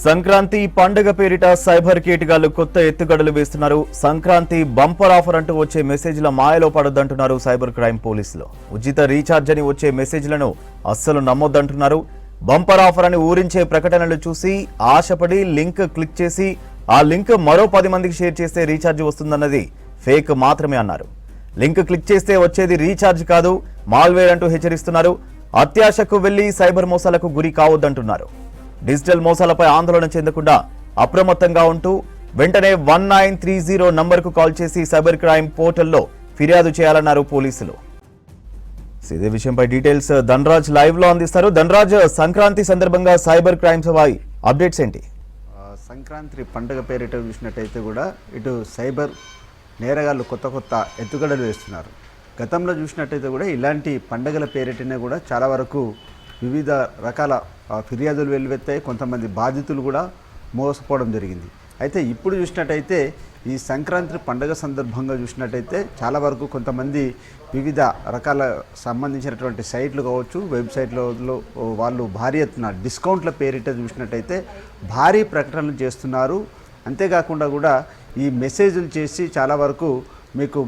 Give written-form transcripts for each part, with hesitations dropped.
సంక్రాంతి పండుగ పేరిట సైబర్ కేటగాళ్లు కొత్త ఎత్తుగడలు వేస్తున్నారు. సంక్రాంతి బంపర్ ఆఫర్ అంటూ వచ్చే మెసేజ్ల మాయలో పడొద్దంటున్నారు సైబర్ క్రైమ్ పోలీసులు. ఉచిత రీఛార్జ్ అని వచ్చే మెసేజ్లను అస్సలు నమ్మొద్దంటున్నారు. బంపర్ ఆఫర్ అని ఊరించే ప్రకటనలు చూసి ఆశపడి లింక్ క్లిక్ చేసి ఆ లింక్ మరో 10 మందికి షేర్ చేస్తే రీఛార్జ్ వస్తుందన్నది ఫేక్ మాత్రమే అన్నారు. లింక్ క్లిక్ చేస్తే వచ్చేది రీఛార్జ్ కాదు, మాల్వేర్ అంటూ హెచ్చరిస్తున్నారు. అత్యాశకు వెళ్లి సైబర్ మోసాలకు గురి కావద్దంటున్నారు. డిజిటల్ మోసాలపై ఆందోళన చెందకుండా అప్రమత్తంగా ఉంటూ వెంటనే 1930 నంబర్కు కాల్ చేసి సైబర్ క్రైమ్ పోర్టల్లో ఫిర్యాదు చేయాలన్నారు పోలీసులు. ఇదే విషయంపై డీటెయిల్స్ ధనరాజ్ లైవ్ లో అందిస్తారు. ధనరాజ్, సంక్రాంతి సందర్భంగా సైబర్ క్రైమ్స్ అప్డేట్స్ ఏంటి? సంక్రాంతి పండుగ పేరిట చూసినట్టయితే కూడా ఇటు సైబర్ నేరగాళ్ళు కొత్త ఎత్తుగడలు వేస్తున్నారు. గతంలో చూసినట్టయితే కూడా ఇలాంటి పండుగల పేరిటనే కూడా చాలా వరకు వివిధ రకాల ఫిర్యాదులు వెల్లువెత్తాయి. కొంతమంది బాధితులు కూడా మోసపోవడం జరిగింది. అయితే ఇప్పుడు చూసినట్టయితే ఈ సంక్రాంతి పండుగ సందర్భంగా చూసినట్టయితే చాలా వరకు కొంతమంది వివిధ రకాల సంబంధించినటువంటి సైట్లు కావచ్చు, వెబ్సైట్లలో వాళ్ళు భారీ ఎత్తున డిస్కౌంట్ల పేరిట చూసినట్టయితే భారీ ప్రకటనలు చేస్తున్నారు. అంతేకాకుండా కూడా ఈ మెసేజ్లు చేసి చాలా వరకు మీకు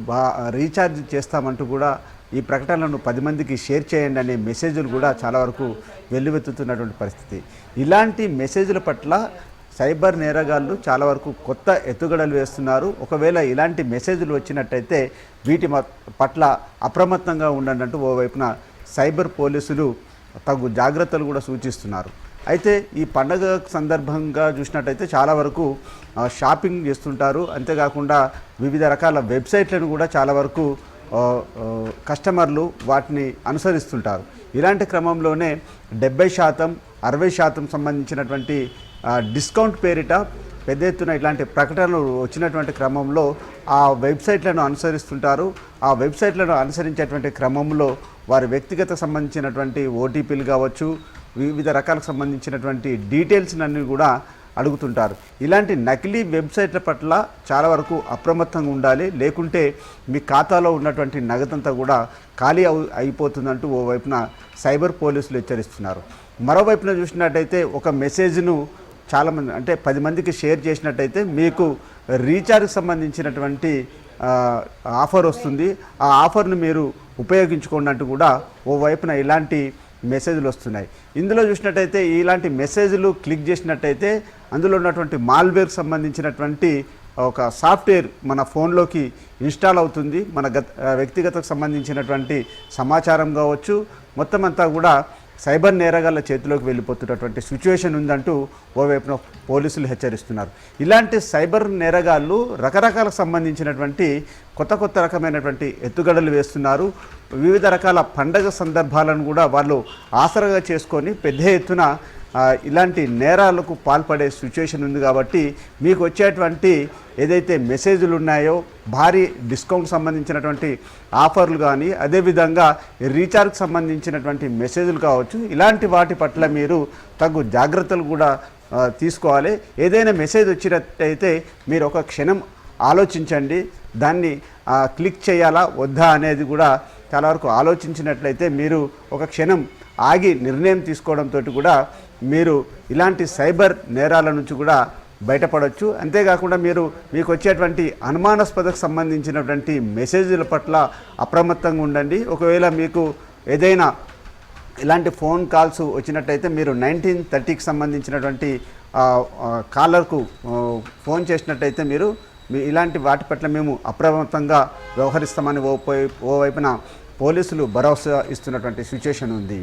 రీఛార్జ్ చేస్తామంటూ కూడా ఈ ప్రకటనలను 10 మందికి షేర్ చేయండి అనే మెసేజ్లు కూడా చాలా వరకు వెల్లువెత్తుతున్నటువంటి పరిస్థితి. ఇలాంటి మెసేజ్ల పట్ల సైబర్ నేరగాళ్ళు చాలా వరకు కొత్త ఎత్తుగడలు వేస్తున్నారు. ఒకవేళ ఇలాంటి మెసేజ్లు వచ్చినట్టయితే వీటి పట్ల అప్రమత్తంగా ఉండండి ఓవైపున సైబర్ పోలీసులు తగు జాగ్రత్తలు కూడా సూచిస్తున్నారు. అయితే ఈ పండగ సందర్భంగా చూసినట్టయితే చాలా వరకు షాపింగ్ చేస్తుంటారు. అంతేకాకుండా వివిధ రకాల వెబ్సైట్లను కూడా చాలా వరకు కస్టమర్లు వాటిని అనుసరిస్తుంటారు. ఇలాంటి క్రమంలోనే 70%, 60% సంబంధించినటువంటి డిస్కౌంట్ పేరిట పెద్ద ఎత్తున ఇలాంటి ప్రకటనలు వచ్చినటువంటి క్రమంలో ఆ వెబ్సైట్లను అనుసరిస్తుంటారు. ఆ వెబ్సైట్లను అనుసరించేటువంటి క్రమంలో వారి వ్యక్తిగత సంబంధించినటువంటి ఓటీపీలు కావచ్చు, వివిధ రకాలకు సంబంధించినటువంటి డీటెయిల్స్ అన్నీ కూడా అడుగుతుంటారు. ఇలాంటి నకిలీ వెబ్సైట్ల పట్ల చాలా వరకు అప్రమత్తంగా ఉండాలి. లేకుంటే మీ ఖాతాలో ఉన్నటువంటి నగదంతా కూడా ఖాళీ అయిపోతుందంటూ ఓవైపున సైబర్ పోలీసులు హెచ్చరిస్తున్నారు. మరోవైపున చూసినట్టయితే ఒక మెసేజ్ను చాలామంది అంటే 10 మందికి షేర్ చేసినట్టయితే మీకు రీఛార్జ్కి సంబంధించినటువంటి ఆఫర్ వస్తుంది, ఆ ఆఫర్ను మీరు ఉపయోగించుకోండి అంటూ కూడా ఓవైపున ఇలాంటి మెసేజ్లు వస్తున్నాయి. ఇందులో చూసినట్టయితే ఇలాంటి మెసేజ్లు క్లిక్ చేసినట్టయితే అందులో ఉన్నటువంటి మాల్వేర్కి సంబంధించినటువంటి ఒక సాఫ్ట్వేర్ మన ఫోన్లోకి ఇన్స్టాల్ అవుతుంది. మన వ్యక్తిగతకు సంబంధించినటువంటి సమాచారం కావచ్చు మొత్తం అంతా కూడా సైబర్ నేరగాళ్ళ చేతిలోకి వెళ్ళిపోతున్నటువంటి సిచ్యువేషన్ ఉందంటూ ఓవైపున పోలీసులు హెచ్చరిస్తున్నారు. ఇలాంటి సైబర్ నేరగాళ్ళు రకరకాలకు సంబంధించినటువంటి కొత్త రకమైనటువంటి ఎత్తుగడలు వేస్తున్నారు. వివిధ రకాల పండగ సందర్భాలను కూడా వాళ్ళు ఆసరాగా చేసుకొని పెద్ద ఎత్తున ఇలాంటి నేరాలకు పాల్పడే సిచ్యువేషన్ ఉంది. కాబట్టి మీకు వచ్చేటువంటి ఏదైతే మెసేజ్లు ఉన్నాయో భారీ డిస్కౌంట్ సంబంధించినటువంటి ఆఫర్లు కానీ అదేవిధంగా రీఛార్జ్కి సంబంధించినటువంటి మెసేజ్లు కావచ్చు, ఇలాంటి వాటి పట్ల మీరు తగు జాగ్రత్తలు కూడా తీసుకోవాలి. ఏదైనా మెసేజ్ వచ్చినట్టయితే మీరు ఒక క్షణం ఆలోచించండి. దాన్ని క్లిక్ చేయాలా వద్దా అనేది కూడా చాలా వరకు ఆలోచించినట్లయితే మీరు ఒక క్షణం ఆగి నిర్ణయం తీసుకోవడంతో కూడా మీరు ఇలాంటి సైబర్ నేరాల నుంచి కూడా బయటపడవచ్చు. అంతేకాకుండా మీకు వచ్చేటువంటి అనుమానాస్పదకు సంబంధించినటువంటి మెసేజ్ల పట్ల అప్రమత్తంగా ఉండండి. ఒకవేళ మీకు ఏదైనా ఇలాంటి ఫోన్ కాల్స్ వచ్చినట్టయితే మీరు 1930కి సంబంధించినటువంటి కాలర్కు ఫోన్ చేసినట్టయితే మీరు ఇలాంటి వాటి పట్ల మేము అప్రమత్తంగా వ్యవహరిస్తామని ఓవైపున పోలీసులు భరోసా ఇస్తున్నటువంటి సిచ్యువేషన్ ఉంది.